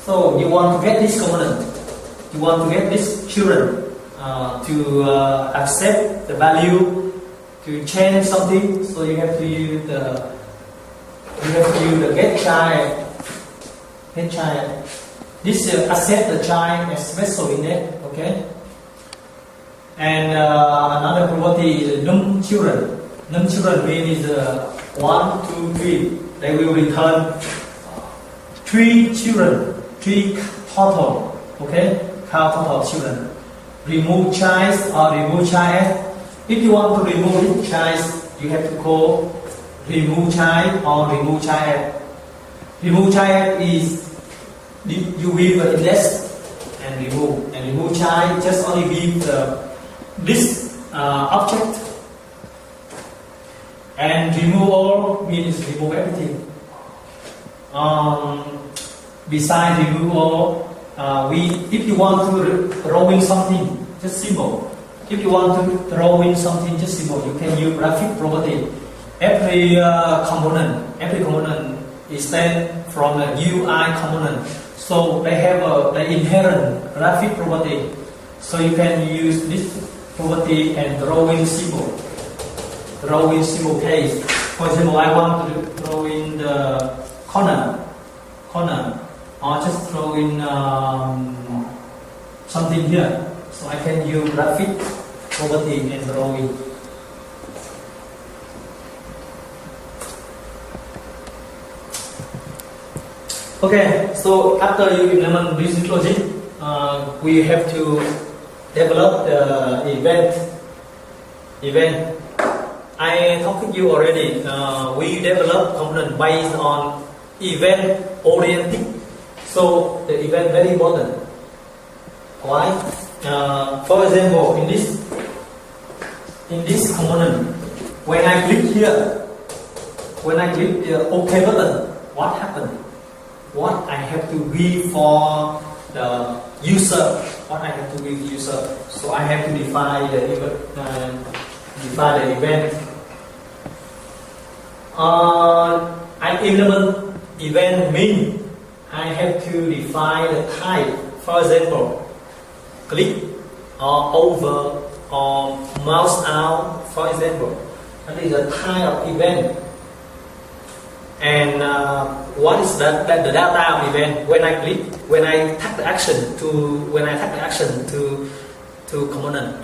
So you want to get this component, you want to get this children to accept the value, to change something. So you have to use the get child. This accept the child as special index. Okay. And another property is num children. Num children means 1, 2, 3. They will return 3 children, 3 total. Okay, count total children. Remove child or remove child. If you want to remove child, you have to call remove child or remove child. Remove child is you will index and remove child just only give this object, and remove all means remove everything. Besides remove all, if you want to throw in something, just symbol. If you want to throw in something, just symbol. You can use graphic property. Every component is stand from the UI component. So they have the inherent graphic property. So you can use this property and throw in symbol. Throw in symbol case. For example, I want to throw in the corner, or just throw in something here. So I can use graphic property and throw in. Okay, so after you implement business logic, we have to develop the event. I talked to you already. We develop component based on event oriented. So the event very important. Why? For example, in this component, when I click here, the OK button, what happened? What I have to give for the user? So I have to define the event. I implement event mean. I have to define the type. For example, click or over or mouse out. For example, that is a type of event. And what is the data of event? When I click, when I tag the action to component,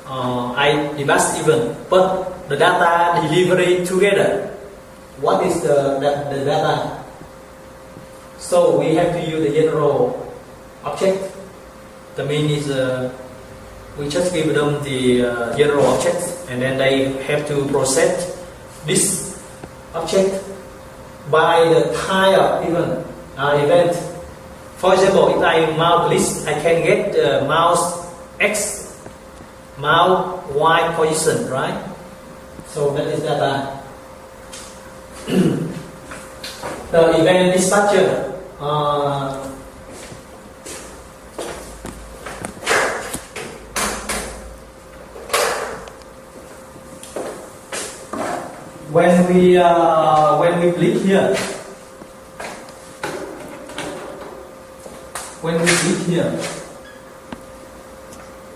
I debug event. But the data delivery together. What is the data? So we have to use the general object. The mean is we just give them the general object, and then they have to process this object by the type of event. For example, if I mouse list, I can get the mouse X, mouse Y position, right? So that is data. The event dispatcher. When we click here,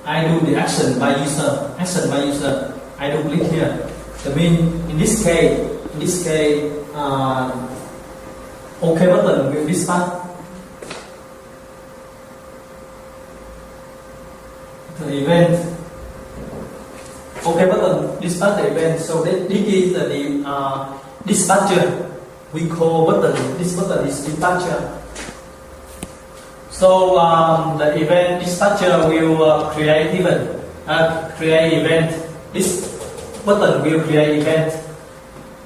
I do the action by user. I do click here. That means in this case, OK button will dispatch the event. OK button dispatch the event. So this is the dispatcher. We call button. This button is dispatcher. So the event dispatcher will create event. This button will create event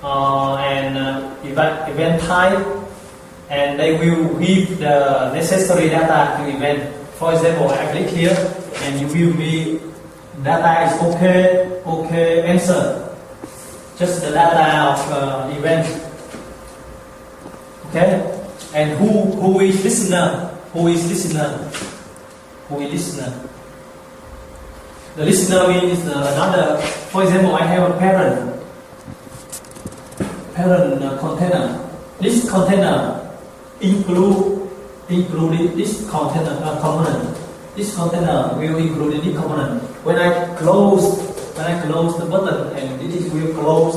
and event type, and they will give the necessary data to event. For example, I click here, and you will be data is okay answer. Just the data of event. Okay, and who is listener? Who is listener? The listener means another. For example, I have a parent container. This container include include this container component. This container will include this component. When I close the button, and this will close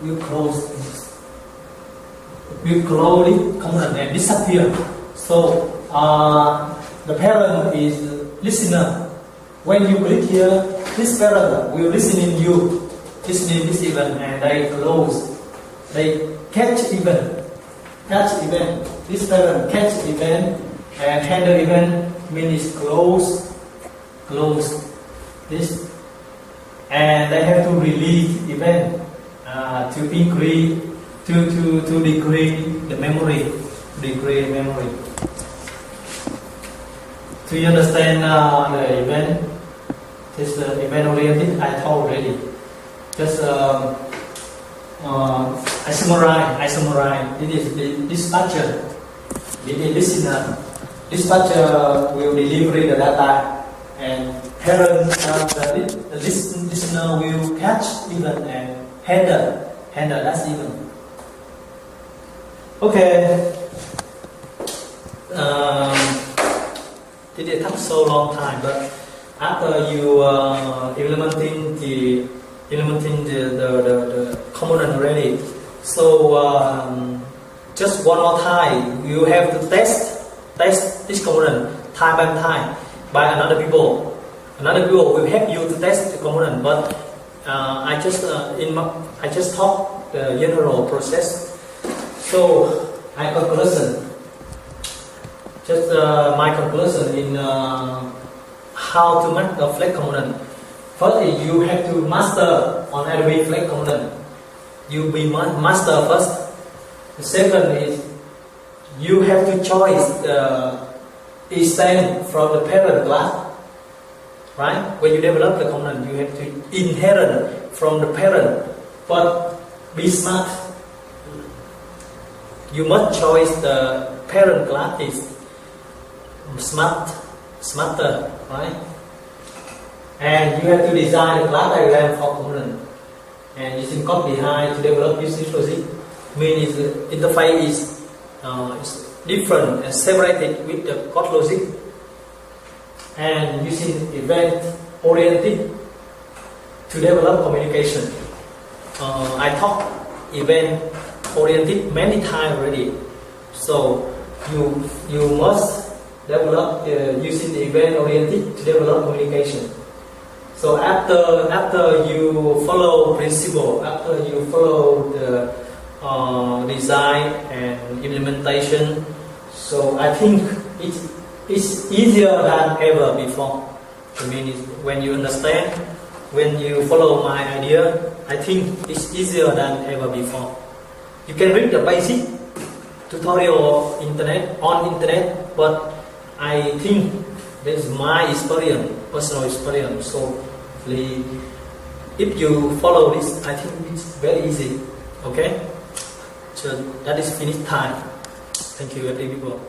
this component and disappear. So the parent is listener. When you click here, this parent will listen in you, listening this event, and they catch event. This parent catch event and handle event means close this, and they have to release event to increase to decrease the memory. Do you understand the event? This event oriented I told already. Just I summarize. This is the dispatcher. The listener. Dispatcher will deliver the data, and parent the listener will catch event and handle that event. Okay. It took so long time, but after you implementing the component already, so just one more time you have to test this component time by time by another people. Another people will help you to test the component, but I just talk the general process. So my conclusion. Just my conclusion in how to make a flex component. First, you have to master on Adobe Flex component. You be master first. The second is you have to choose the extent from the parent class. Right? When you develop the component, you have to inherit from the parent. But be smart. You must choose the parent class is smarter, right? And you have to design the class diagram for component. And using code behind to develop business logic. Means the interface is different and separated with the code logic. And using event oriented to develop communication. I talked event oriented many times already. So you must develop using the event oriented to develop communication. So after you follow principle, after you follow the design and implementation, so I think it's easier than ever before. I mean, when you understand, when you follow my idea, I think it's easier than ever before. You can read the basic tutorial on internet, but I think that's my experience, personal experience. So if you follow this, I think it's very easy. Okay? So that is finish time. Thank you, every people.